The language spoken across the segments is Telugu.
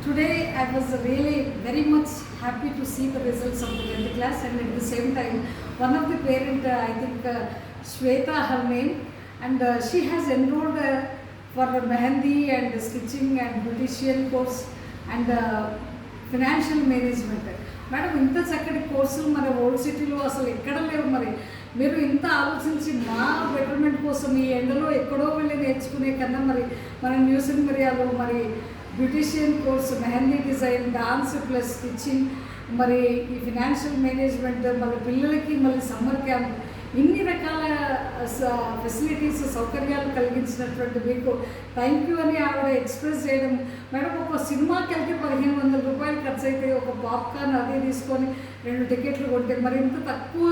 Today I was really very much happy to see the results of the 10th class, and at the same time one of the parent, I think Shweta her name, and she has enrolled for mehendi and stitching and beautician course and financial management. Madam ఇంత చక్కటి కోర్సులు మరి ఓల్డ్ సిటీలో అసలు ఎక్కడ లేవు. మరి మీరు ఇంత ఆలోచించి మా బెటర్మెంట్ కోసం ఈ ఎండలో ఎక్కడో వెళ్ళి నేర్చుకునే కన్నా మరి మన న్యూస్ మిరియాలు మరి beautician course, mehndi design, dance plus stitching, మరి ఈ ఫినాన్షియల్ మేనేజ్మెంట్, మళ్ళీ పిల్లలకి మళ్ళీ సమ్మర్ క్యాంప్, ఇన్ని రకాల ఫెసిలిటీస్ సౌకర్యాలు కలిగించినటువంటి మీకు థ్యాంక్ యూ అని ఆవిడ ఎక్స్ప్రెస్ చేయడం. మేడం ఒక సినిమాకి వెళ్తే 1500 రూపాయలు ఖర్చు అయితే ఒక పాప్కార్న్ అది తీసుకొని 2 టికెట్లు కొంటే మరి ఇంత తక్కువ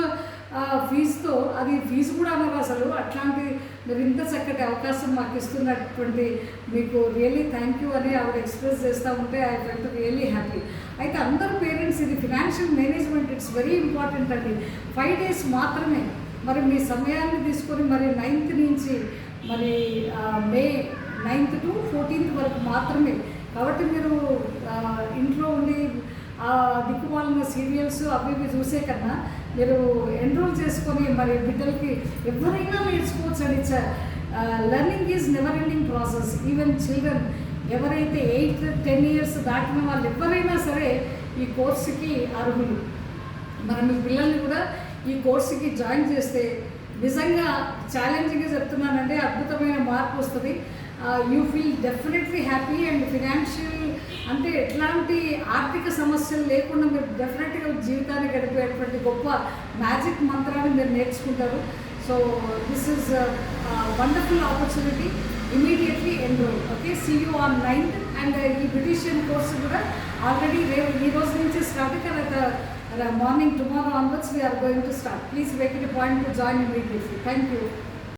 ఫీజుతో, అది ఫీజు కూడా అన్నారు అసలు, అట్లాంటి మీరు ఇంత చక్కటి అవకాశం మాకు ఇస్తున్నటువంటి మీకు రియల్లీ థ్యాంక్ యూ అని ఆవిడ ఎక్స్ప్రెస్ చేస్తూ ఉంటే ఐ ఫెల్ట్ రియల్లీ హ్యాపీ. అయితే అందరూ పేరెంట్స్ ఇది financial management it's very important అండి. 5 days మాత్రమే మరి మీ సమయాన్ని తీసుకొని మరి 9th నుంచి మరి మే 9th to 14th వరకు మాత్రమే. కాబట్టి మీరు ఇంట్లో ఉండి దిక్కుమాలిన సీరియల్స్ అవి ఇవి చూసే కన్నా మీరు ఎన్రోల్ చేసుకొని మరి బిడ్డలకి ఎవరైనా నేర్చుకోవచ్చు అండి. Learning is never ending process. Even children ఎవరైతే 8-10 years దాటిన వాళ్ళు ఎవరైనా సరే ఈ కోర్సుకి అర్హులు. మరి మీ పిల్లల్ని కూడా ఈ కోర్సుకి జాయిన్ చేస్తే నిజంగా ఛాలెంజింగ్గా చెప్తున్నానంటే అద్భుతమైన మార్పు వస్తుంది. You feel definitely happy and financial అంటే ఎట్లాంటి ఆర్థిక సమస్యలు లేకుండా మీరు డెఫినెట్గా జీవితాన్ని గడిపేటువంటి గొప్ప మ్యాజిక్ మంత్రాన్ని మీరు నేర్చుకుంటారు. So this is wonderful opportunity. Immediately enroll. Okay, see you on 9th. And ఈ బ్యూటిషియన్ కోర్సు కూడా ఆల్రెడీ ఈ రోజు నుంచి స్టార్ట్ కదా, morning tomorrow onwards we are going to start. Please make it a point to join immediately. Thank you.